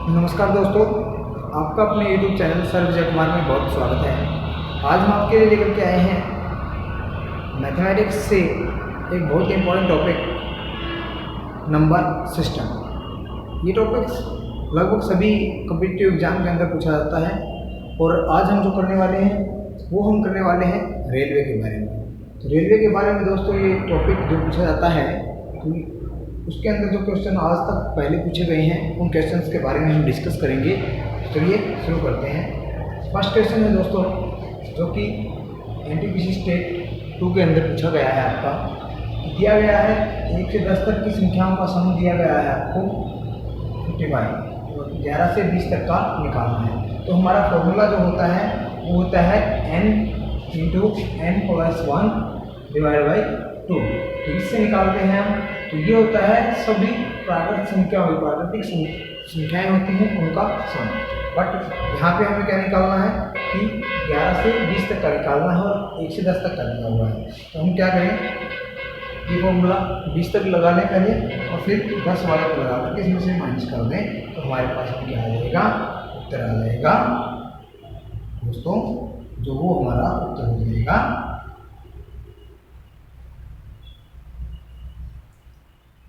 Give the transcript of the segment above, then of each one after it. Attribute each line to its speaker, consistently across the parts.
Speaker 1: नमस्कार दोस्तों, आपका अपने YouTube channel sir Vijay Kumar में बहुत स्वागत है। आज हम आपके लिए लेकर के आए हैं मैथमेटिक्स से एक बहुत इंपॉर्टेंट टॉपिक, नंबर सिस्टम। ये टॉपिक्स लगभग सभी कॉम्पिटिटिव एग्जाम के अंदर पूछा जाता है और आज हम जो करने वाले हैं वो हम करने वाले हैं रेलवे के बारे में। तो रेलवे के बारे में दोस्तों ये टॉपिक जो पूछा जाता है तो उसके अंदर जो क्वेश्चन आज तक पहले पूछे गए हैं उन क्वेश्चंस के बारे में हम डिस्कस करेंगे। चलिए शुरू करते हैं। फर्स्ट क्वेश्चन है दोस्तों जो कि एनटीपीसी स्टेट 2 के अंदर पूछा गया है। आपका दिया गया है 1 से 10 तक की संख्याओं का समूह दिया गया है आपको 55, 11 से 20 तक का निकालना है। तो हमारा फॉर्मूला जो होता है वो होता है n into n plus 1 divide by 2। तो इससे निकालते हैं हम। तो ये होता है सभी प्राकृतिक संख्याएं होती हैं उनका सम। बट यहाँ पे हमें क्या निकालना है कि 11 से 20 तक का निकालना है और 1 से 10 तक का दिया हुआ है। तो हम क्या करें, ये फॉर्मूला 20 तक लगा लें पहले और फिर 10 वाले को लगा करके इसमें से माइनस कर दें। तो हमारे पास क्या आ जाएगा, उत्तर आ जाएगा दोस्तों, जो वो हमारा उत्तर हो जाएगा।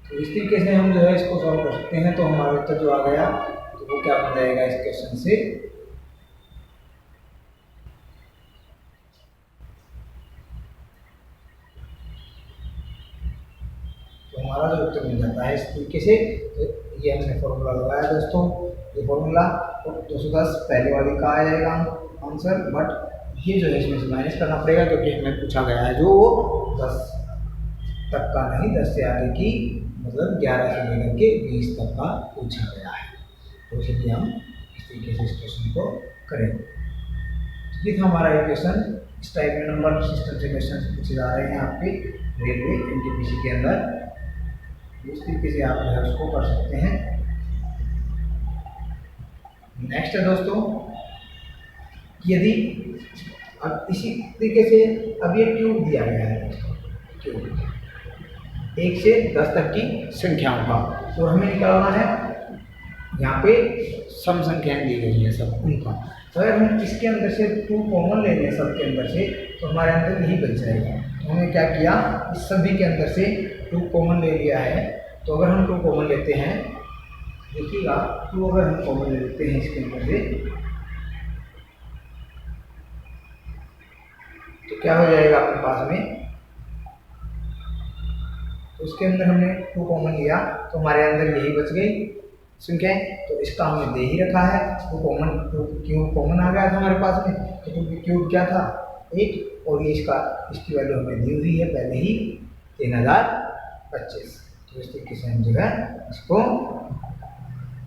Speaker 1: तो इस तरीके से हम जो है इसको सॉल्व कर सकते हैं। तो हमारा उत्तर जो आ गया तो वो क्या बन जाएगा इस क्वेश्चन से, तो हमारा जो उत्तर मिल जाता है इस तरीके से। तो ये हमने फॉर्मूला लगाया दोस्तों। ये फॉर्मूला 210 पहले वाली का आ जाएगा आंसर, बट ये जो है इसमें से माइनस करना पड़ेगा क्योंकि हमें पूछा गया है जो वो 10 तक का नहीं, 10 से आगे की, मतलब 11 से लेकर के 20 तक का पूछा गया है। तो इसलिए हम इस तरीके से इस क्वेश्चन को करेंगे। ये था हमारा ये क्वेश्चन। इस टाइप में नंबर सिस्टम से क्वेश्चन पूछे जा रहे हैं आपके रेलवे एनटीपीसी के अंदर। इस तरीके से आप जो है उसको कर सकते हैं। नेक्स्ट है दोस्तों, यदि अब इसी तरीके से अब ये ट्यूब दिया गया है ट्यूब 1 से 10 तक की संख्याओं का, तो हमें निकालना है यहाँ पे सम संख्याएं दी गई है सब उनका। तो अगर हम इसके अंदर से 2 कॉमन ले लें सबके अंदर से तो हमारे अंदर यही बच जाएगा। तो हमने क्या किया, इस सभी के अंदर से 2 कॉमन ले लिया है। तो अगर हम 2 कॉमन लेते हैं, देखिएगा 2 अगर हम कॉमन ले लेते हैं इसके अंदर से तो क्या हो जाएगा अपने पास में, तो उसके अंदर हमने 2 कॉमन लिया तो हमारे अंदर यही बच गई संख्याएं। तो इसका हमने दे ही रखा है 2 कॉमन, 2 क्यूब कॉमन आ गया था हमारे पास में। तो 2 क्यूब क्या था 1, और ये इसकी वैल्यू हमें दी हुई है पहले ही 3025। तो इस तरीके से हम जो है इसको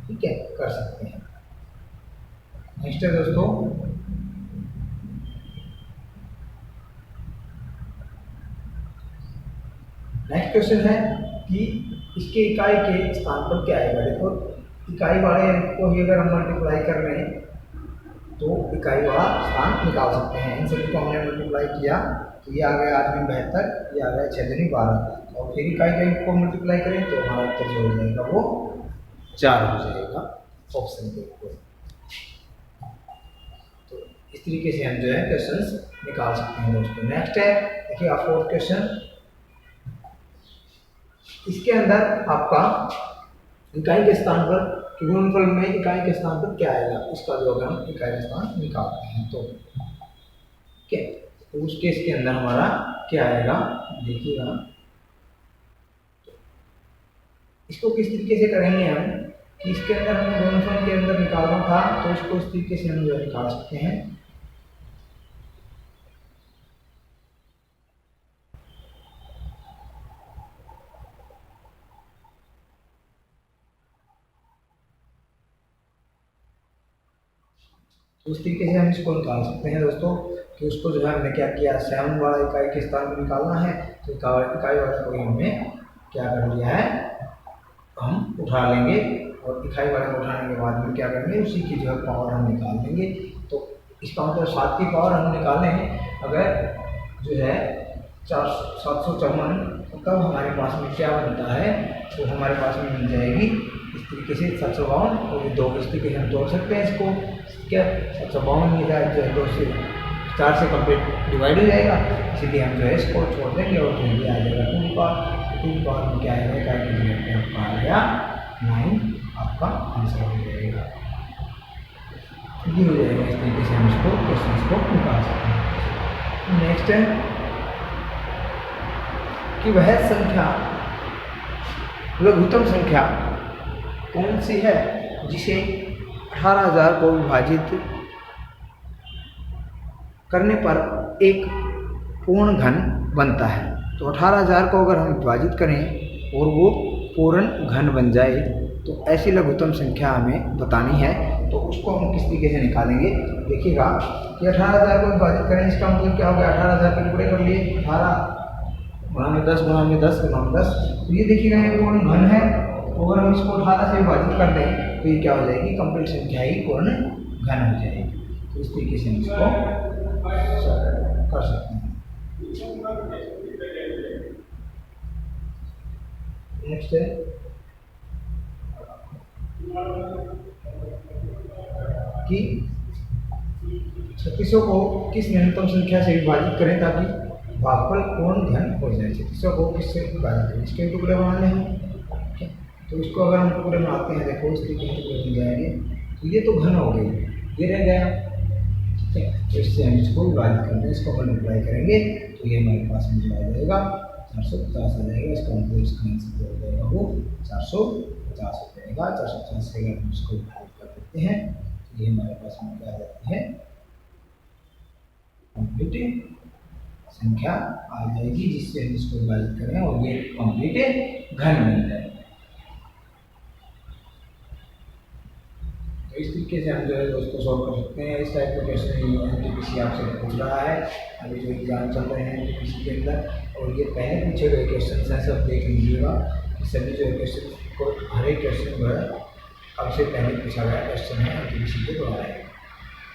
Speaker 1: ठीक है कर सकते हैं। नेक्स्ट है दोस्तों, नेक्स्ट क्वेश्चन है कि इसके इकाई के स्थान पर क्या आएगा। देखो इकाई वाले को ही अगर हम मल्टीप्लाई कर रहे हैं तो इकाई वाला स्थान निकाल सकते हैं। इन सभी को हमने मल्टीप्लाई किया तो ये आ गया 8 में 72, ये आ गया 6 दूनी 12, और फिर इकाई को मल्टीप्लाई करें तो हमारा उत्तर जो हो जाएगा वो 4 हो जाएगा ऑप्शन के ऊपर। तो इस तरीके से हम जो है क्वेश्चन निकाल सकते हैं दोस्तों। नेक्स्ट है देखिए आप 4th क्वेश्चन। इसके अंदर आपका इकाई के स्थान पर गुणनफल में इकाई के स्थान पर क्या आएगा, इसका जो अगर हम इकाई का स्थान निकालते हैं तो ठीक है, तो उस केस के अंदर हमारा क्या आएगा देखिएगा। इसको किस तरीके से करेंगे हम कि इसके अंदर हमें गुणनफल के अंदर निकालना था तो इसको इस तरीके से हम जो निकाल सकते हैं। तो उस तरीके से हम इसको निकाल सकते हैं दोस्तों कि उसको जो है हमने क्या किया, 7 वाला इकाई के स्थान पर निकालना है। तो इकाई वाले को हमने क्या कर लिया है, हम उठा लेंगे और इकाई वाले को उठाने के बाद में क्या करेंगे, उसी की जो है पावर हम निकाल लेंगे। तो इसका मतलब 7 की पावर हम निकालें अगर जो है 754 तब हमारे पास में क्या बनता है, तो हमारे पास में मिल जाएगी इस तरीके से 752, और ये 2 इस तरीके से हम तोड़ सकते हैं इसको। क्या 752 में जो है 2 से 4 से कंप्लीट डिवाइड हो जाएगा, इसलिए हम जो है इसको छोड़ देंगे और फिर ये आ जाएगा 2 पावर में क्या आएगा, आपका आ गया 9, आपका आंसर हो जाएगा। ये हो जाएगा, इस तरीके से हम इसको क्वेश्चन को निकाल सकते हैं। नेक्स्ट है कि वह संख्या, लघुत्तम संख्या कौन सी है जिसे 18,000 को विभाजित करने पर एक पूर्ण घन बनता है। तो 18,000 को अगर हम विभाजित करें और वो पूर्ण घन बन जाए तो ऐसी लघुत्तम संख्या हमें बतानी है। तो उसको हम किस तरीके से निकालेंगे, देखिएगा कि 18,000 को विभाजित करें, इसका मतलब क्या हो गया, 18,000 के टुकड़े कर लिए, 18 × 10 × 10 × 10। तो ये देखिएगा ये पूर्ण घन है, तो अगर हम इसको 18 से विभाजित कर दें तो ये क्या हो जाएगी, कंप्लीट संख्या ही पूर्ण घन हो जाएगी। तो इस तरीके से हम इसको कर सकते हैं। नेक्स्ट है कि 3600 को किस न्यूनतम संख्या से विभाजित करें ताकि भागफल पूर्ण घन हो जाए। 3600 को किससे विभाजित करें, इसके टुकड़े बनाने हैं। तो इसको अगर हम टुकड़े बनाते हैं, देखो इस तरीके से टुकड़े बन जाएंगे, तो ये तो घन हो गई, ये रह गया, ठीक है। तो इससे हम इसको विभाजित करते हैं, इसको मल्टीप्लाई करेंगे तो ये हमारे पास में जो आ जाएगा 450 आ जाएगा। इसका मतलब इसका आंसर हो जाएगा वो 450 हो जाएगा। 450 से अगर हम इसको विभाजित कर देते हैं तो ये हमारे पास में क्या आ जाती है, कंप्लीट संख्या आ जाएगी, जिससे हम इसको विभाजित करें और ये कंप्लीट घन बन जाए। तो इस तरीके से हम जो है दोस्तों सॉल्व कर सकते हैं। इस टाइप का क्वेश्चन एनटीपीसी आपसे पूछ रहा है, अभी जो एग्जाम चल रहे हैं एनटीपीसी के अंदर, और ये पहले पूछे गए क्वेश्चन हैं, सब देख लीजिएगा। सभी जो क्वेश्चन को हर एक क्वेश्चन जो है अब से पहले पूछा गया क्वेश्चन है एनटीपीसी के द्वारा।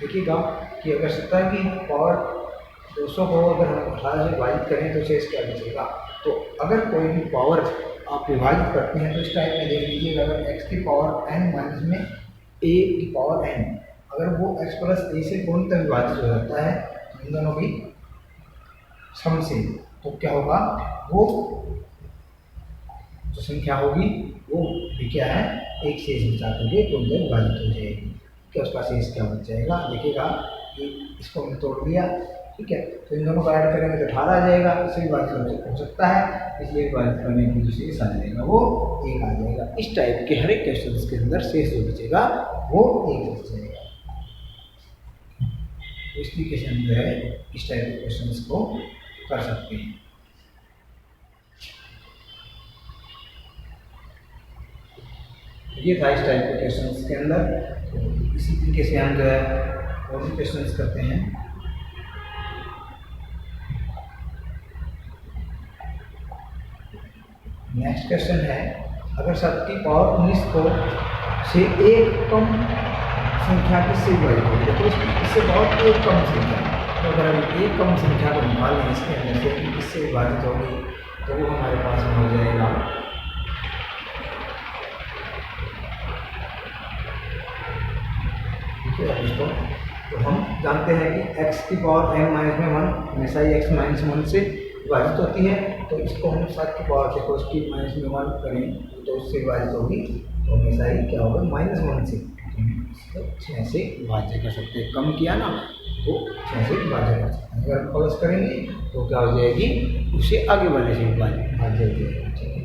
Speaker 1: देखिएगा कि अगर 17 की पावर 200 को अगर हम 18 से विभाजित करें तो शेष क्या बचेगा। तो अगर कोई भी पावर आप विभाजित करते हैं तो इस टाइप में देख लीजिएगा, अगर x की पावर n माइनस में a की पावर n, अगर वो x प्लस a से पूर्णतः विभाजित हो जाता है इन दोनों की सम से, तो क्या होगा, वो जो संख्या होगी वो भी क्या है, एक शेष बचा करके पूर्णतः विभाजित हो जाएगी। क्या उसका शेष क्या बच जाएगा, देखिएगा कि इसको हमने तोड़ दिया, ठीक है। तो इन दोनों को ऐड करेंगे तो 18 आ जाएगा, इससे विभाजित हो सकता है, इसलिए विभाजित करने की जो शेष आ जाएगा वो 1 आ जाएगा। इस टाइप के हर एक क्वेश्चन के अंदर शेष जो बचेगा वो 1 बच जाएगा। तो इस तरीके से हम जो है इस टाइप के क्वेश्चन को कर सकते हैं। ये था इस टाइप के क्वेश्चन के अंदर। इसी तरीके से हम जो है और भी क्वेश्चन करते हैं। नेक्स्ट क्वेश्चन है, अगर 7 की पावर 19 को से एक कम संख्या किससे विभाजित होगी, तो इससे बहुत एक कम संख्या, तो अगर हम एक कम संख्या को निकाल लें इसके अंदर से कि किससे विभाजित होगी, तो वो हमारे पास में हो जाएगा ठीक है दोस्तों। तो हम जानते हैं कि x की पावर n माइनस में 1 हमेशा ही x माइनस 1 से विभाजित होती है। तो इसको हम 7 की पावर से को इसकी माइनस में 1 करें तो उससे विभाजित होगी, तो हमेशा ही क्या होगा, -1 से। इसको 6 से विभाज्य कर सकते हैं, कम किया ना तो 6 से विभाज्य कर सकते हैं। अगर हम प्लस करेंगे तो क्या हो जाएगी, उससे आगे वाले से विभाज्य हो जाएगी, ठीक है।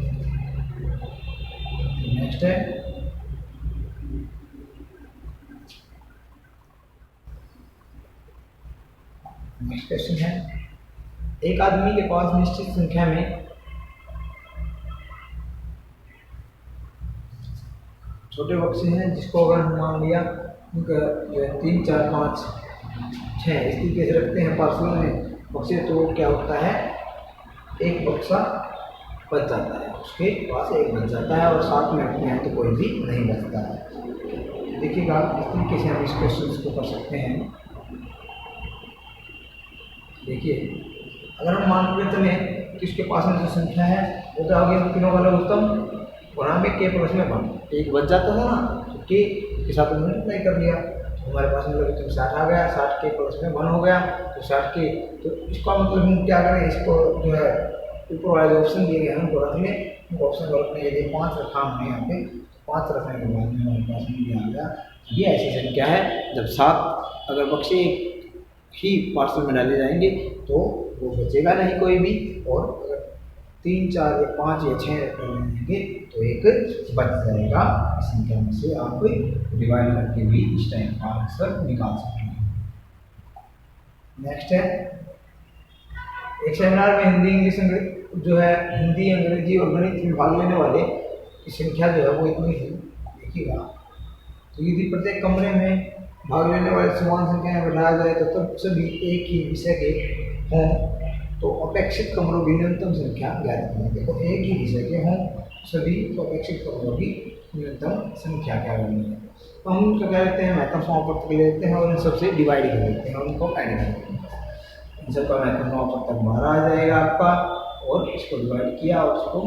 Speaker 1: नेक्स्ट है नेक्स्ट क्वेश्चन है, एक आदमी के पास निश्चित संख्या में छोटे बक्से हैं, जिसको अगर हम मान लिया 3 4 5 6 इस तरीके से रखते हैं पार्सल में बक्से, तो क्या होता है, एक बक्सा बच जाता है, उसके पास एक बच जाता है और साथ में रखते हैं तो कोई भी नहीं बचता है। देखिएगा इस तरीके से हम इस क्वेश्चन को कर सकते हैं। देखिए अगर हम मान के चलें किसके पास में जो संख्या है वो क्या हो गया, तीनों का लघुत्तम गुणा में k प्लस में 1, एक बच जाता था ना, तो k के साथ हमने मल्टीप्लाई कर लिया, तो हमारे पास में लघुत्तम 60 आ गया, 60 k प्लस में 1 हो गया, तो 60 k, तो इसका मतलब हम क्या करें, इसको जो है ऊपर वाले ऑप्शन दिए गए हमको रख लें, ऑप्शन को रखने के लिए 5 रखा हमने यहाँ पे, 5 रखने के बाद में हमारे पास में ये आ गया। ये ऐसी संख्या है जब 7 अगर बक्से ही पार्सल में डाले जाएंगे तो वो बचेगा नहीं कोई भी, और अगर 3, 4 या 5 या 6 रहेंगे तो एक बच जाएगा। इस संख्या में से आप डिवाइड करके भी इस टाइप का आंसर निकाल सकते हैं। नेक्स्ट है, एक सेमिनार में हिंदी इंग्लिश जो है हिंदी अंग्रेजी और गणित में भाग लेने वाले की संख्या जो है वो इतनी थी, देखिएगा। तो यदि प्रत्येक कमरे में भाग लेने वाले समान संख्याएं बढ़ाया जाए तो तब सभी एक ही विषय के हों तो अपेक्षित कमरों की न्यूनतम संख्या ज्ञात करें। देखो, एक ही विषय के हों सभी तो अपेक्षित कमरों की न्यूनतम संख्या क्या करनी है, तो हम उनका क्या लेते हैं, महत्तम समापक ले लेते हैं और इन सबसे डिवाइड कर लेते हैं, उनको ऐड कर लेते हैं। इन सबका महत्तम समापक 12 आ जाएगा आपका, और इसको डिवाइड किया और उसको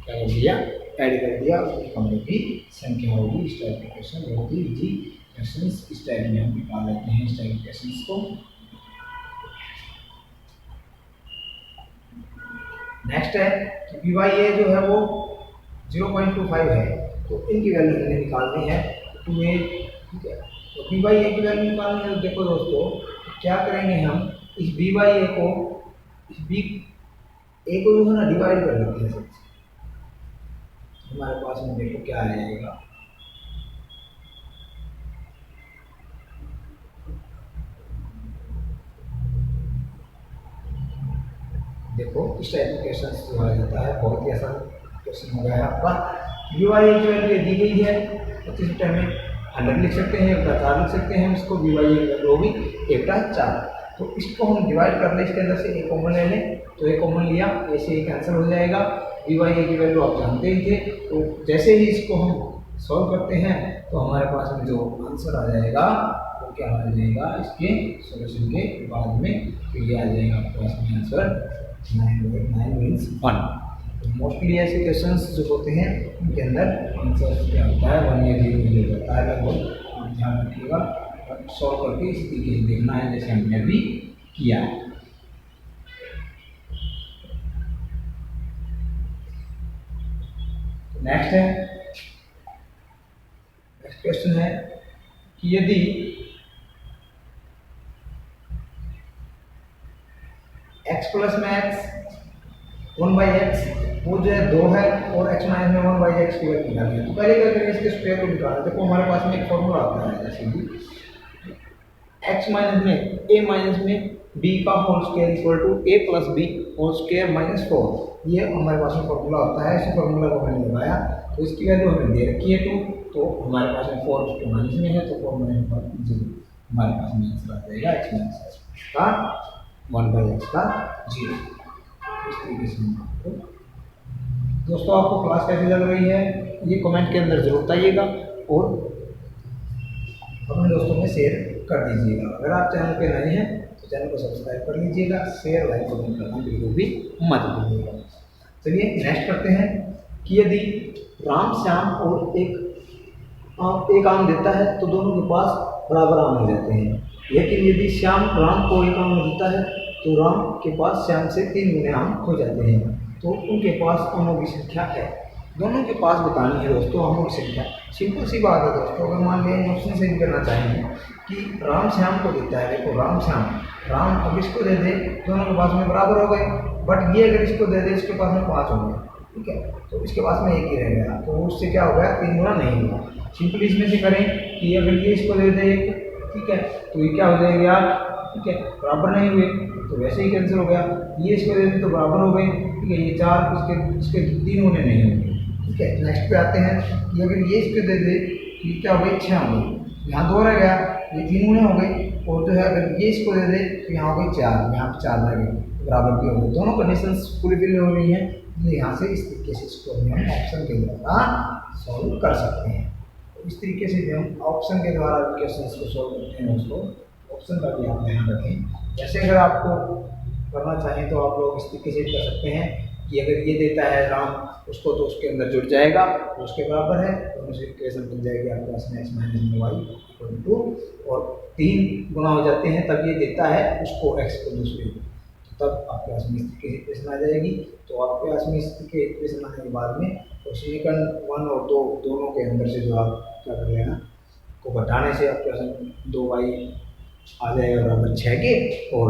Speaker 1: क्या कर दिया, ऐड कर दिया, उसकी कमरों की संख्या होगी। इस टाइप के क्वेश्चन बहुत ही इजी क्वेश्चन इस टाइप में हम निकाल लेते हैं, इस टाइप के क्वेश्चन को। नेक्स्ट है कि पी वाई ए जो है वो 0.25 है, तो इनकी वैल्यू हमें निकालनी है 2a, ठीक है। तो पी वाई ए की वैल्यू निकालनी है, तो देखो दोस्तों क्या करेंगे, हम इस बी वाई ए को, इस बी ए को जो है ना डिवाइड कर लेते हैं सबसे, हमारे पास में देखो क्या आ जाएगा, देखो इस टाइप का क्वेश्चन आ जाता है, बहुत ही आसान क्वेश्चन हो गया है आपका। बी वाई ए की वैल्यू दी गई है 25 टाइम में 100 लिख सकते हैं, 1/4 लिख सकते हैं, इसको बी वाई ए की वैल्यू होगी 1/4। तो इसको हम डिवाइड कर लें, इसके अंदर से एक कॉमन ले लें, तो एक कॉमन लिया, ऐसे ही कैंसिल हो जाएगा। बी वाई ए की वैल्यू आप जानते ही थे, तो जैसे ही इसको हम सॉल्व करते हैं तो हमारे पास में जो आंसर आ जाएगा वो क्या आ जाएगा, इसके सॉल्यूशन के बाद में तो ये आ जाएगा आपके पास में आंसर 9 मीन्स 1। तो मोस्टली ऐसे क्वेश्चंस जो होते हैं उनके अंदर आंसर क्या होता है 1 या 0 होता है, लगभग आप ध्यान रखिएगा और सॉल्व करके इस तरीके से देखना है जैसे हमने अभी किया है। नेक्स्ट है, नेक्स्ट क्वेश्चन है कि यदि x प्लस में x 1/x वो जो है 2 है और x माइनस में 1/x स्क्वायर निकालना है, तो पहले क्या करेंगे, इसके स्क्वायर को निकालना। देखो हमारे पास में एक फॉर्मूला आता है, जैसे कि x माइनस में a माइनस में b का whole square equal to a plus b whole square minus 4, ये हमारे पास में फॉर्मूला होता है। इसी फॉर्मूला को हमने लगाया, तो इसकी वैल्यू हमें दे रखी है 2, तो हमारे पास में 4 उसके माइनस में है, तो 4 माइनस 0, हमारे पास में आंसर आ जाएगा x माइनस का 1/x का 0। इस तरीके से दोस्तों आपको क्लास कैसी लग रही है ये कमेंट के अंदर जरूर बताइएगा और अपने दोस्तों में शेयर कर दीजिएगा। अगर आप चैनल पे नए हैं तो चैनल को सब्सक्राइब कर लीजिएगा, शेयर लाइक कमेंट करना बिल्कुल भी मत भूलिएगा। चलिए नेक्स्ट करते हैं कि यदि राम श्याम और एक आम देता है तो दोनों के पास बराबर आम हो जाते हैं, लेकिन यदि श्याम राम को एक आम देता है तो राम के पास श्याम से 3 गुने आम हो जाते हैं, तो उनके पास आमों की संख्या है। दोनों के पास बतानी है दोस्तों आमों की संख्या। सिंपल सी बात है दोस्तों, अगर मान लिया ऑप्शन से भी करना चाहेंगे कि राम श्याम को देता है, देखो राम श्याम, राम अब इसको दे दे, दोनों के पास में बराबर हो गए, बट ये अगर इसको दे दे इसके पास में 5 हो गए, ठीक है, तो इसके पास में 1 ही रह गया, तो उससे क्या हो गया 3 गुना नहीं हुआ। सिंपली इसमें से करें कि अगर ये इसको दे दे 1, ठीक है, तो ये क्या हो जाएगा यार, ठीक है, बराबर नहीं हुए तो वैसे ही कैंसिल हो गया, ये इसको दे दे तो बराबर हो गए, ठीक है, ये 4 इसके 3 होने नहीं होंगे, ठीक है। नेक्स्ट पे आते हैं कि अगर ये इसको दे दे तो ये क्या हो गई 6 हो गई, यहाँ 2 रह गया, ये 3 गुने हो गए, और जो है अगर ये इसको दे दे तो यहाँ हो गई 4, यहाँ पे 4 रह गए, बराबर भी हो गए, दोनों कंडीशंस फुलफिल हो रही हैं, इसलिए यहाँ से इस तरीके से इसको हम ऑप्शन के द्वारा सॉल्व कर सकते हैं। तो इस तरीके से भी हम ऑप्शन के द्वारा क्वेश्चन को सॉल्व करते हैं। उसको ऑप्शन का भी आप ध्यान रखें, जैसे अगर आपको करना चाहें तो आप लोग इस तरीके से कर सकते हैं कि अगर ये देता है राम उसको तो उसके अंदर जुड़ जाएगा तो उसके बराबर है, तो उनसे इक्वेशन बन जाएगी आपके पास में x minus Y equal to, और 3 गुना हो जाते हैं तब ये देता है उसको x को दूसरे, तो तब आपके पास में इस तरीके से इक्वेशन आ जाएगी। तो आपके पास में इस तरीके के इक्वेशन आने के बाद में तो समीकरण 1 और 2 दोनों के अंदर से जो आप क्या कर लेना को घटाने से आपके पास में 2y आ जाएगा बराबर 6 के और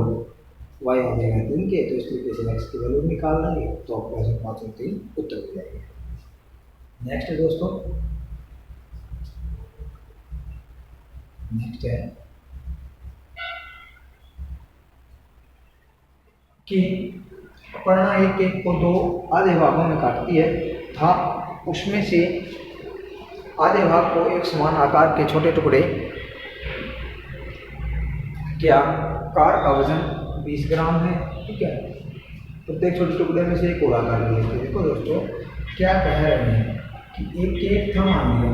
Speaker 1: y आ जाएगा 3 के। तो इस तरीके से x की वैल्यू निकाल लेंगे तो आपके पास 5 और 3 उत्तर हो जाएगा। नेक्स्ट है दोस्तों, नेक्स्ट है कि अपर्णा एक केक को 2 आधे भागों में काटती है था, उसमें से आधे भाग को एक समान आकार के छोटे टुकड़े क्या कार का वजन 20 ग्राम है, ठीक है। प्रत्येक छोटे टुकड़े में से एक और आकार लेते हैं। देखो दोस्तों क्या कह रहे हैं कि एक केक था मान लिया,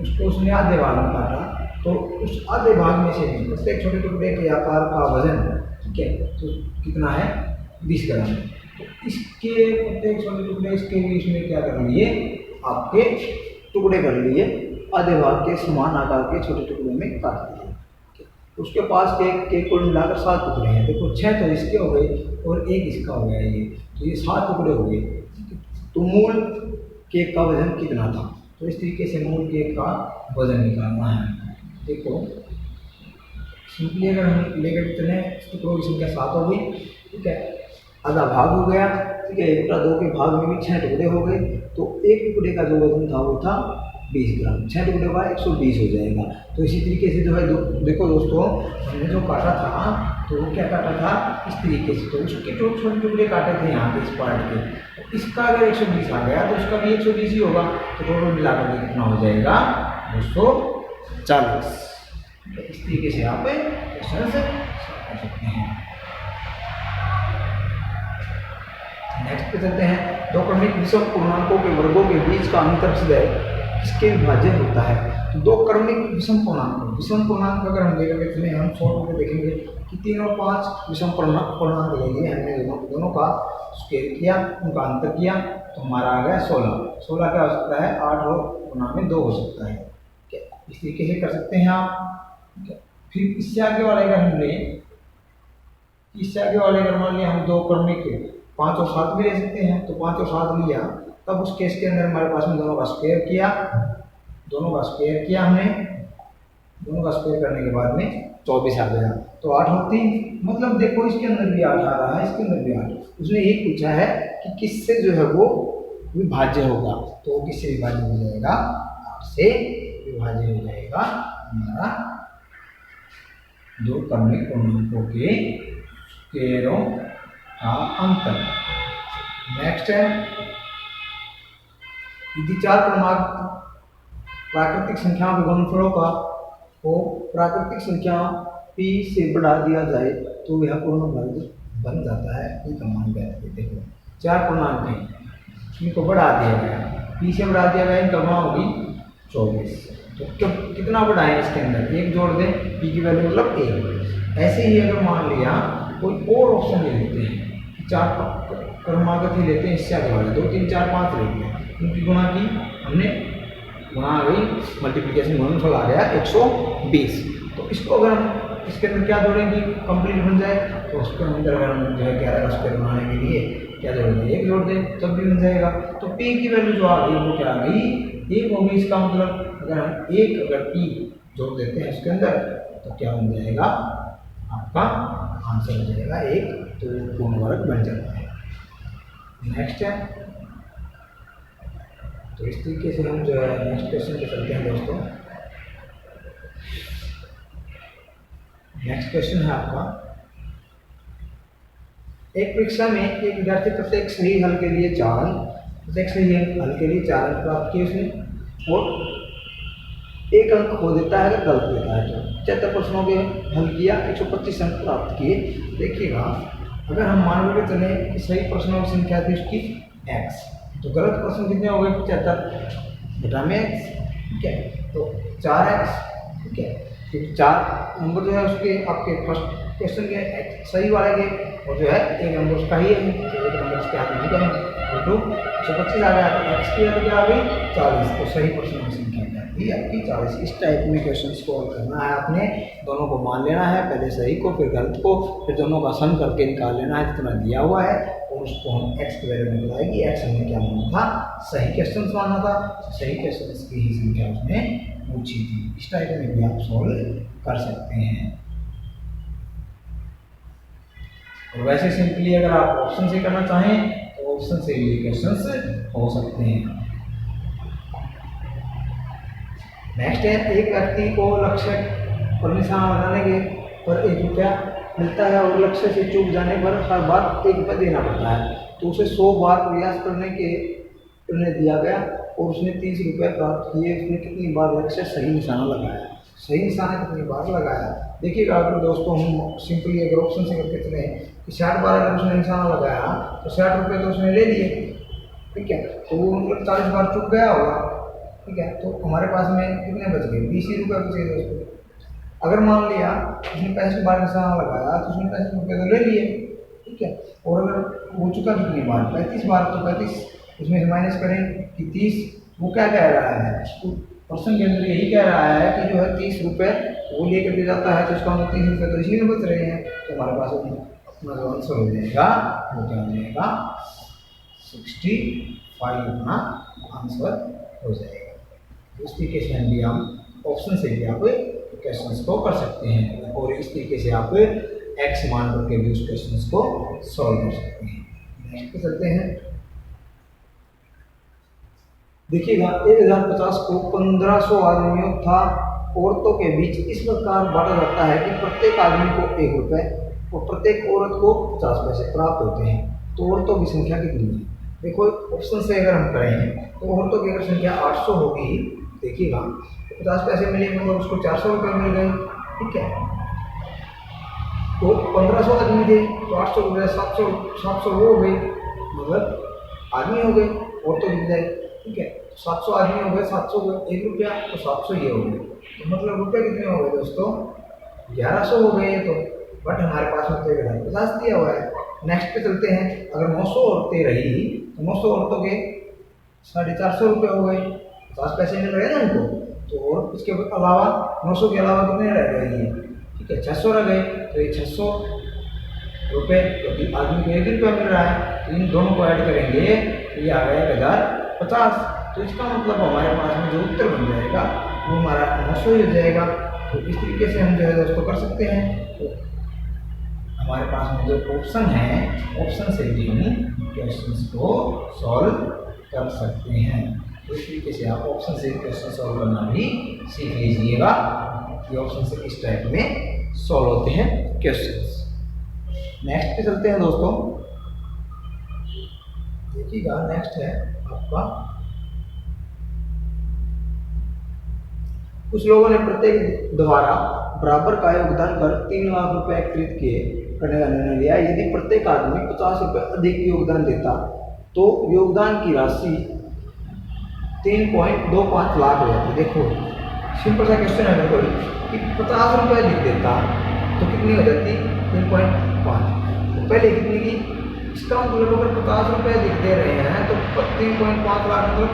Speaker 1: उसको उसने आधे भाग में काटा, तो उस आधे भाग में से भी प्रत्येक छोटे टुकड़े के आकार का वजन, ठीक है, तो कितना है 20 ग्राम। तो इसके प्रत्येक छोटे टुकड़े इसके बीच में क्या कर लिए आपके टुकड़े कर लिए, आधे भाग के समान आकार के छोटे टुकड़े में काट दिए। उसके पास केक को मिलाकर 7 टुकड़े हैं। देखो 6 तो इसके हो गए और 1 इसका हो गया, ये तो ये 7 टुकड़े हो गए। तो मूल केक का वजन कितना था, तो इस तरीके से मूल केक का वजन निकालना है। देखो सिंपली अगर हम लेकर कितने टुकड़ों की संख्या 7 हो गई, ठीक है, आधा भाग हो गया, ठीक है, 1/2 के भाग में भी 6 टुकड़े हो गए, तो एक टुकड़े का जो वजन था वो था 20 ग्राम, 6 टुकड़े का 120 हो जाएगा। तो इसी तरीके से जो है देखो दोस्तों हमने जो काटा था तो वो क्या काटा था इस तरीके से, तो उसके छोटे टुकड़े काटे थे यहाँ पे इस पार्ट के, तो इसका अगर 120 आ गया तो उसका भी 120 ही होगा, तो टोटल मिलाकर के कितना हो जाएगा 240। इस तरीके से आप क्वेश्चन कर सकते हैं। नेक्स्ट पे चलते हैं, दो क्रमिक विषम पूर्णांकों के वर्गों के बीच का अंतर सदैव किसके विभाज्य होता है। तो दो क्रमिक विषम पूर्णांक अगर हम देखेंगे इसमें हम शॉर्ट में देखेंगे कि 3 और 5 विषम पूर्णांक ले लिए हमने, दोनों का स्क्वायर किया, उनका अंतर किया, तो हमारा आ गया 16 क्या हो सकता है 8 और गुना में 2 हो सकता है, ठीक है। इस तरीके से कर सकते हैं आप। फिर इससे आगे वाले अगर हम लें, इससे आगे वाले अगर मान लिया हम दो क्रमिक 5 और 7 भी ले सकते हैं, तो 5 और 7 लिया, तब उस केस के अंदर हमारे पास में दोनों का स्क्वायर किया हमने, दोनों का स्क्वायर करने के बाद में 24 आ गया, तो 8 और 3, मतलब देखो इसके अंदर भी 8 आ रहा है, इसके अंदर भी 8। उसने ये पूछा है कि किससे जो है वो विभाज्य होगा, तो किससे विभाज्य हो जाएगा 8 से विभाज्य हो जाएगा हमारा दो क्रमिक पूर्णांकों के स्क्वायरों का अंतर। नेक्स्ट है, यदि 4 क्रमांक प्राकृतिक संख्याओं के गुणनफलों को प्राकृतिक संख्या p से बढ़ा दिया जाए तो यह पूर्ण वर्ग बन जाता है। ये कमान कहते हैं। देखो 4 पूर्णांक हैं, इनको बढ़ा दिया गया, p से बढ़ा दिया गया, इनका गुणा होगी 24। तो कितना बढ़ाएं इसके अंदर 1 जोड़ दें, p की वैल्यू मतलब 1। ऐसे ही अगर मान लिया कोई और ऑप्शन ले लेते हैं, 4 क्रमांक ही लेते हैं, इससे आगे वाले 2 3 4 5 लेते हैं, उनकी गुणा की हमने, गुणा आ गई, मल्टीप्लिकेशन गुणनफल आ गया 120। तो इसको अगर हम इसके अंदर क्या जोड़ेंगे कंप्लीट बन जाए, तो उसके अंदर अगर हम जो है 11 का स्क्वायर बनाने के लिए क्या जोड़ेंगे 1 जोड़ दें तब भी बन जाएगा। तो p की वैल्यू जो आ गई वो क्या आ गई 1 होगी। इसका मतलब अगर हम 1 अगर p जोड़ देते हैं इसके अंदर तो क्या बन जाएगा आपका आंसर हो जाएगा 1, तो पूर्ण वर्ग बन जाता है। नेक्स्ट है, तो इस तरीके से हम जो है नेक्स्ट क्वेश्चन पे चलते हैं दोस्तों। नेक्स्ट क्वेश्चन है आपका, एक परीक्षा में एक विद्यार्थी प्रत्येक सही हल के लिए 4 अंक प्राप्त किए उसने, और 1 अंक खो देता है अगर गलत देता है। तो 75 प्रश्नों के हल किया, 125 अंक प्राप्त किए। देखिएगा अगर हम मान के चले कि सही प्रश्नों की संख्या थी उसकी x, तो गलत प्रश्न कितने हो गए 75 बटा में x, ठीक है, तो 4x, ठीक है। फिर 4 नंबर जो है उसके आपके फर्स्ट क्वेश्चन के सही वाले के और जो है एक नंबर उसका ही है, तो एक नंबर इसके हाथ में क्या है तो 125 आ गया। तो एक्स की वैल्यू क्या आ गई 40, तो सही पर्सन की संख्या क्या थी आपकी 40। इस टाइप में क्वेश्चन सॉल्व करना है आपने, दोनों को मान लेना है, पहले सही को फिर गलत को, फिर दोनों का सम करके निकाल लेना है जितना दिया हुआ है और उसको हम एक्स की वैल्यू में बताएगी। एक्स हमने क्या माना था, सही क्वेश्चन माना था, सही क्वेश्चन की ही संख्या उसने पूछी थी। इस टाइप में भी आप सॉल्व कर सकते हैं। और वैसे सिंपली अगर आप ऑप्शन से करना चाहें तो ऑप्शन से भी क्वेश्चंस हो सकते हैं। नेक्स्ट है, एक व्यक्ति को लक्ष्य पर निशाना बनाने के पर 1 रुपया मिलता है और लक्ष्य से चूक जाने पर हर बार 1 रुपया देना पड़ता है। तो उसे 100 बार प्रयास करने दिया गया और उसने 30 रुपये प्राप्त किए। उसने कितनी बार लक्ष्य सही निशाना लगाया, सही निशाना कितनी बार लगाया। देखिएगा अगर दोस्तों हम सिंपली अगर ऑप्शन से करके चले कि 60 बार अगर उसने निशाना लगाया तो 60 रुपये तो उसने ले लिए, ठीक है, तो वो मतलब 40 बार चुक गया होगा, ठीक है, तो हमारे पास में कितने बच गए 20 ही रुपये बचे दोस्तों। अगर मान लिया उसने 65 बार निशाना लगाया तो उसने 65 रुपये तो ले लिए, ठीक है, और अगर हो चुका कितनी बार 35 बार, तो 35 उसमें से माइनस करें कि 30, वो क्या कह रहा है पर्सन के अंदर यही कह रहा है कि जो है 30 रुपये वो लेकर के जाता है, तो उसका मतलब 30 रुपये तो इसी में बच रहे हैं। तो हमारे पास अपना जो आंसर हो जाएगा वो क्या हो जाएगा 65 अपना आंसर हो जाएगा। तो इस तरीके से भी हम ऑप्शन से भी आप क्वेश्चंस को कर सकते हैं और इस तरीके से आप एक्स मान करके भी उस क्वेश्चंस को सॉल्व कर सकते हैं। नेक्स्ट पे चलते हैं। देखिएगा 1050 को 1500 आदमियों था औरतों के बीच इस प्रकार बांटा जाता है कि प्रत्येक आदमी को 1 रुपये और प्रत्येक औरत को 50 पैसे प्राप्त होते हैं। तो औरतों की संख्या कितनी है? देखो ऑप्शन से अगर हम करें तो औरतों की अगर संख्या 800 होगी, देखिएगा तो 50 पैसे मिलेंगे और उसको 400 रुपये मिल गए, ठीक है। तो 1500 आदमी थे तो 800 रुपये 700 वो हो गई, मतलब आदमी हो गए, औरतों की बजाय, ठीक है। 700 आदमी हो गए, 700 1 रुपया तो 700 ये हो गए, तो मतलब रुपये कितने हो गए दोस्तों 1100 हो गए। तो बट हमारे पास में 50 दिया हुआ है। नेक्स्ट पे चलते हैं। अगर 900 औरतें रही तो 900 औरतों के 450 रुपये हो गए, 50 पैसे मिल रहे हैं ना उनको। तो और इसके अलावा 900 के अलावा कितने रह गए ये, ठीक है 600 रह गए। तो ये 600 रुपये क्योंकि आदमी को 1 रुपया मिल रहा है, तो इन दोनों को ऐड करेंगे तो ये आ गया 1050। तो इसका मतलब हमारे पास में जो उत्तर बन जाएगा वो हमारा 900 ही हो जाएगा। तो इस तरीके से हम जो है दोस्तों कर सकते हैं। तो हमारे पास में जो ऑप्शन है ऑप्शन से भी हम क्वेश्चंस को सॉल्व कर सकते हैं। तो इस तरीके से आप ऑप्शन से क्वेश्चन सॉल्व करना भी सीख लीजिएगा कि ऑप्शन से किस टाइप में सॉल्व होते हैं क्वेश्चंस। नेक्स्ट पे चलते हैं दोस्तों। देखिएगा नेक्स्ट है आपका, कुछ लोगों ने प्रत्येक द्वारा बराबर का योगदान कर 3 लाख रुपए एकत्रित करने का निर्णय लिया। यदि प्रत्येक आदमी 50 रुपये अधिक योगदान देता तो योगदान की राशि 3.25 लाख हो जाती। देखो सिंपल सा क्वेश्चन है बिल्कुल कि 50 रुपये अधिक देता तो कितनी हो जाती 3.5। तो पहले कितनी की, इसका मतलब अगर 50 रुपये अधिक दे रहे हैं तो 3.5 लाख मतलब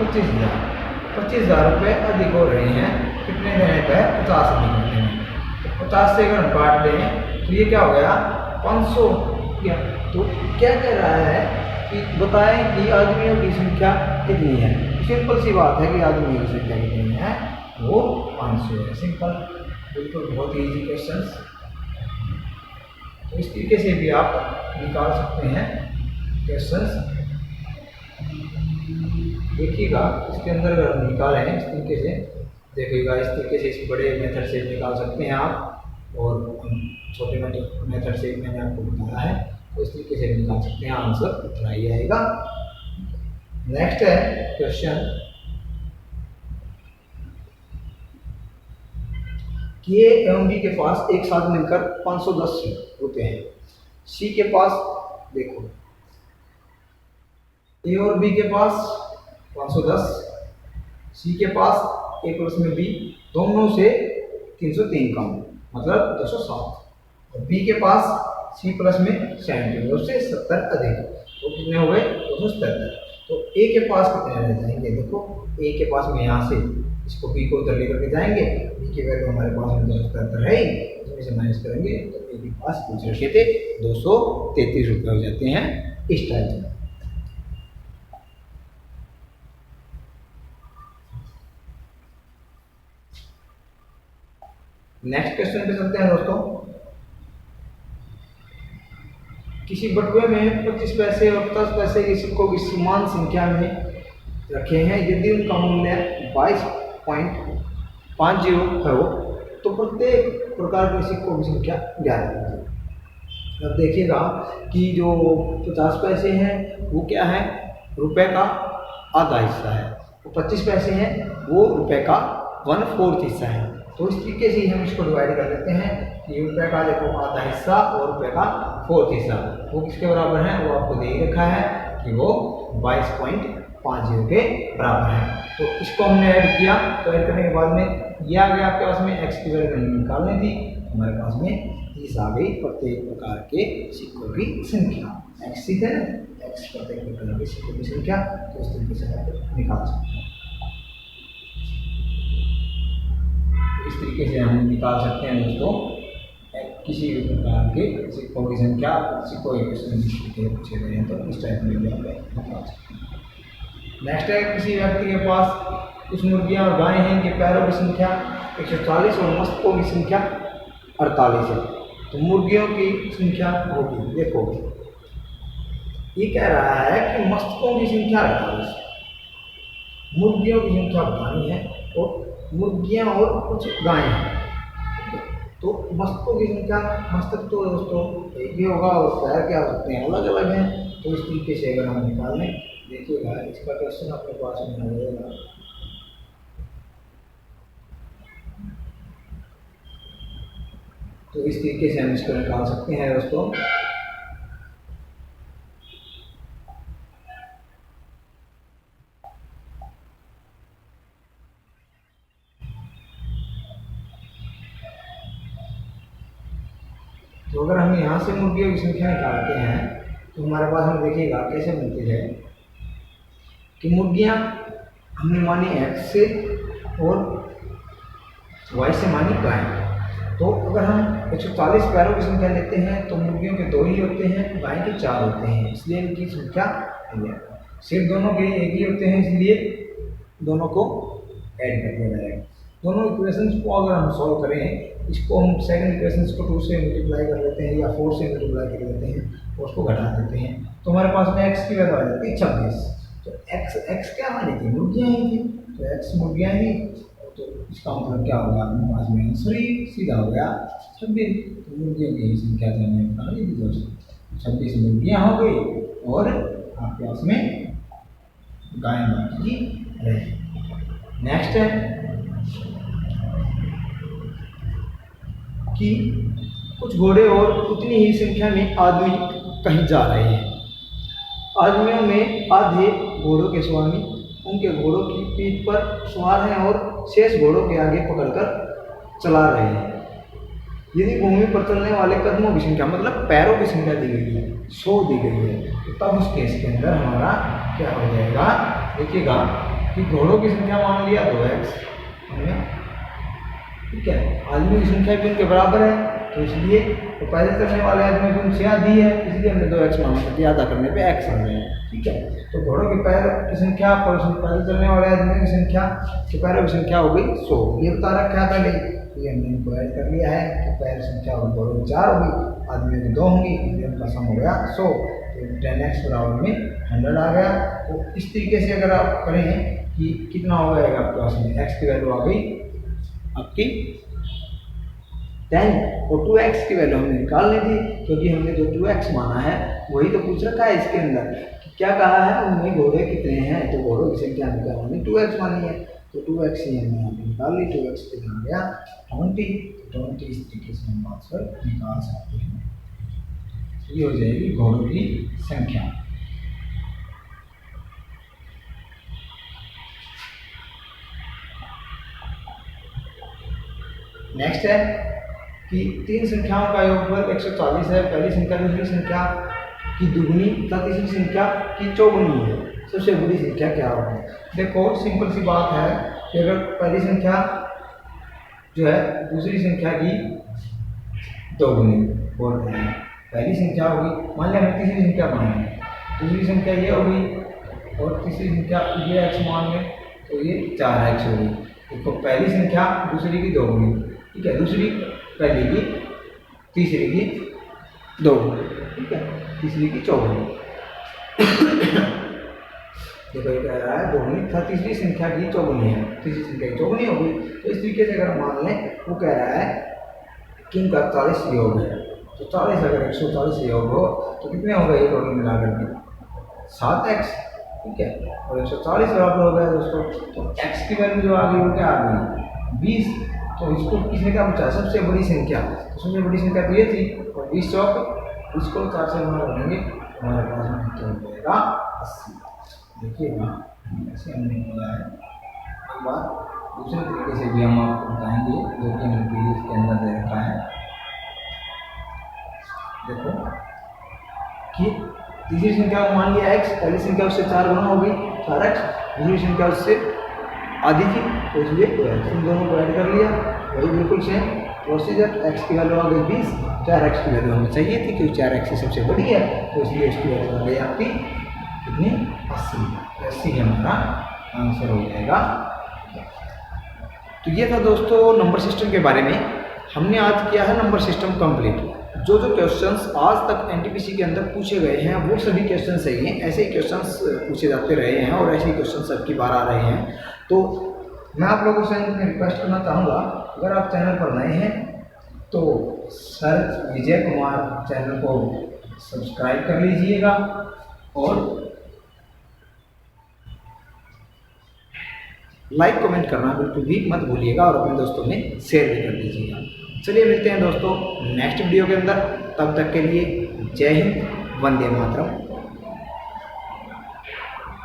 Speaker 1: 25,000 रुपये अधिक हो रहे हैं। कितने देने का है 50 अधिक होते हैं, तो 50 से अगर हम काट दें तो ये क्या हो गया 500। तो क्या कह रहा है कि बताएं कि आदमियों की संख्या कितनी है। सिंपल सी बात है कि आदमियों की संख्या कितनी है, वो 500 है। सिंपल, बिल्कुल बहुत ही इजी क्वेश्चन। तो इस तरीके से भी आप निकाल सकते हैं क्वेश्चंस। देखिएगा इसके अंदर अगर हम निकालें इस तरीके से, देखिएगा इस तरीके से इस बड़े मेथड से निकाल सकते हैं आप, और छोटे मेथड से मैंने आपको बताया है, तो इस तरीके से निकाल सकते हैं। आंसर इतना ही आएगा। नेक्स्ट है क्वेश्चन कि ए एवं बी के पास एक साथ मिलकर 510 होते हैं। सी के पास, देखो ए और बी के पास 510, सी के पास ए प्लस में बी, दोनों से 303 कम मतलब 207। और बी के पास सी प्लस में 70 उससे 70 अधिक, तो कितने हो गए 277। तो ए के पास कितने रह जाएंगे, देखो ए के पास में यहाँ से इसको बी को उधर लेकर के जाएंगे, बी की वैल्यू हमारे पास में 277 है ही, इसमें से माइनस करेंगे तो ए के पास कुछ रखे थे 233 रुपये हो जाते हैं इस टाइप में। नेक्स्ट क्वेश्चन पे चलते हैं दोस्तों। किसी बटुए में 25 पैसे और 50 पैसे के सिक्कों की समान संख्या में रखे हैं, यदि उनका मूल्य 22.50 हो तो प्रत्येक प्रकार के सिक्कों की संख्या 11 है। अब देखिएगा कि जो 50 पैसे हैं वो क्या है, रुपए का आधा हिस्सा है, तो 25 पैसे हैं वो रुपए का 1/4 हिस्सा है। तो इस तरीके से हम इसको डिवाइड कर लेते हैं कि रुपए का देखो आधा हिस्सा और रुपए का 4th हिस्सा वो किसके बराबर है, वो आपको दे ही रखा है कि वो 22.50 के बराबर है। तो इसको हमने ऐड किया, तो ऐड करने के बाद में ये आ गया आपके पास में एक्स की वैल्यू निकालनी थी, हमारे पास में 30 आ गई प्रत्येक प्रकार के सिक्कों की संख्या। एक्स ठीक है ना, एक्स प्रत्येक प्रकार के सिक्कों की संख्या, तो इस तरीके से आप निकाल सकते हैं। इस तरीके से हम निकाल सकते हैं दोस्तों किसी भी प्रकार के सिक्कों की संख्या, सिक्कों के पूछे गए हैं तो इस टाइप में भी आप निकाल सकते हैं। नेक्स्ट है, किसी व्यक्ति के पास कुछ मुर्गियां और गायें हैं, इनके पैरों की संख्या 140 और मस्तकों की संख्या 48 है, तो मुर्गियों की संख्या होगी, देखो ये कह रहा है कि मस्तकों की संख्या 48, मुर्गियों की संख्या बतानी है और मुर्गियां और कुछ गायें हैं, तो मस्तकों की संख्या, मस्तक तो दोस्तों एक ही होगा और पैर क्या हो सकते हैं अलग अलग हैं, तो इस तरीके से अगर हम निकाल लें, देखिएगा इसका क्वेश्चन अपने पास में आ जाएगा। तो इस तरीके से हम इसको निकाल सकते हैं दोस्तों। तो अगर हम यहाँ से मुर्गियों की संख्या निकालते हैं तो हमारे पास में देखिएगा कैसे बनती है कि मुर्गियाँ हमने मानी एक्स से और वाई से मानी गाय। तो अगर हम 140 पैरों की संख्या लेते हैं तो मुर्गियों के 2 ही होते हैं, गाय के 4 होते हैं, इसलिए इनकी संख्या है। सिर्फ दोनों के एक ही होते हैं, इसलिए दोनों को ऐड कर दिया जाएगा। दोनों इक्वेशंस को अगर हम सॉल्व करें, इसको हम सेकंड इक्वेशंस को 2 से मल्टीप्लाई कर लेते हैं या 4 से मल्टीप्लाई कर लेते हैं और उसको घटा देते हैं, तो हमारे पास में x की वैल्यू आ जाती है 26। तो x क्या मानी थी, मुर्गियाँ ही थी, तो x मुर्गियाँ ही, तो इसका मतलब क्या होगा, अपने पास में आंसर ही सीधा हो गया 26। तो मुर्गियों की संख्या जो हमने निकाली थी दोस्तों 26 मुर्गियाँ हो गई और आपके पास में गाय बाकी रही। नेक्स्ट है कि कुछ घोड़े और उतनी ही संख्या में आदमी कहीं जा रहे हैं। आदमियों में आधे घोड़ों के स्वामी उनके घोड़ों की पीठ पर सवार हैं और शेष घोड़ों के आगे पकड़कर चला रहे हैं। यदि भूमि पर चलने वाले कदमों की संख्या मतलब पैरों की संख्या दी गई है 100 दी गई है, तो तब उस केस के अंदर हमारा क्या हो जाएगा, देखिएगा कि घोड़ों की संख्या मान लिया 2x, ठीक है, आदमी की संख्या भी उनके बराबर है, तो इसलिए तो पैदल चलने वाले आदमी की संख्या दी है, इसलिए हमने 2x माना, आधा करने पे x आ गया, ठीक है। तो घोड़ों के पैर की संख्या और पैदल चलने वाले आदमी की संख्या के पैरों की संख्या हो गई 100, ये बता रखा है पहले, ये हमने इनको ऐड कर लिया है कि पैर संख्या और घोड़ों की 4 होगी, आदमियों की 2 होंगी, इसलिए उनका सम हो गया 100, तो 10x बराबर में 100 आ गया। तो इस तरीके से अगर आप करें कि कितना हो जाएगा आपके पास में, x की वैल्यू आ गई आपकी 10 और 2x की वैल्यू हमने निकालनी थी, क्योंकि हमने जो 2x माना है वही तो पूछ रखा है इसके अंदर कि क्या कहा है उनमें घोड़े कितने हैं, तो घोड़ों की संख्या हमने क्या मानी 2x मानी है, तो 2x ही हमने यहाँ पे निकाल ली, 2x पे आ गया 20 इस तरीके से हम आंसर निकाल सकते हैं। ये हो जाएगी घोड़ों की संख्या। नेक्स्ट है कि 3 संख्याओं का योगफल 140 है। पहली संख्या दूसरी संख्या की दुगुनी तथा तीसरी संख्या की चौगुनी है। सबसे बड़ी संख्या क्या होगी? देखो सिंपल सी बात है कि अगर पहली संख्या जो है दूसरी संख्या की दोगुनी बोल रहे हैं, पहली संख्या होगी, मान लिया हमें तीसरी संख्या मानेंगे, दूसरी संख्या ये होगी और तीसरी संख्या ये x मान लें तो ये 4x होगी। देखो पहली संख्या दूसरी की दोगुनी, ठीक है, दूसरी पहली की, तीसरी की दोगुनी, ठीक है, तीसरी की चौगुनी। देखो ये कह रहा है दोगुनी तथा तीसरी संख्या की चौगुनी है, तीसरी संख्या की चौगुनी होगी। तो इस तरीके से अगर मान लें, वो कह रहा है कि इनका 40 योग है, तो 40 अगर 140 योग हो तो कितने हो गए टोटल मिलाकर के? 7x, ठीक है, और 140 बराबर हो गया दोस्तों। तो x की वैल्यू जो आ गई वो क्या आ गई? 20। तो इसको किसने क्या पूछा? सबसे बड़ी संख्या। तो सबसे बड़ी संख्या तो ये थी, और 20 चौक इसको 4 से गुणा करेंगे, हमारे पास में कितना हो जाएगा? 80। देखिएगा ऐसे हमने किया है। एक बार दूसरे तरीके से भी हम आपको बताएंगे जो कि हमने पीडीएफ के अंदर दे रखा है। देखो कि तीसरी संख्या को मान लिया x, पहली संख्या उससे 4 गुना होगी 4x, दूसरी संख्या उससे आधी थी तो इसलिए 2x, इन दोनों को ऐड कर लिया, वही बिल्कुल सेम प्रोसीजर। x की वैल्यू आ गई 20, 4x की वैल्यू हमें चाहिए थी क्योंकि 4x सबसे बड़ी है, तो इसलिए इसकी वैल्यू आ गई आपकी कितनी? 80। 80 हमारा आंसर हो जाएगा। तो ये था दोस्तों नंबर सिस्टम के बारे में। हमने आज किया है नंबर सिस्टम कंप्लीट। जो जो क्वेश्चंस आज तक एनटीपीसी के अंदर पूछे गए हैं वो सभी क्वेश्चन सही हैं, ऐसे ही क्वेश्चंस पूछे जाते रहे हैं और ऐसे ही क्वेश्चन सबकी बार आ रहे हैं। तो मैं आप लोगों से रिक्वेस्ट करना चाहूँगा, अगर आप चैनल पर नए हैं तो सर विजय कुमार चैनल को सब्सक्राइब कर लीजिएगा और लाइक कमेंट करना बिल्कुल भी मत भूलिएगा और अपने दोस्तों में शेयर भी कर दीजिएगा। चलिए मिलते हैं दोस्तों नेक्स्ट वीडियो के अंदर, तब तक के लिए जय हिंद, वंदे मातरम।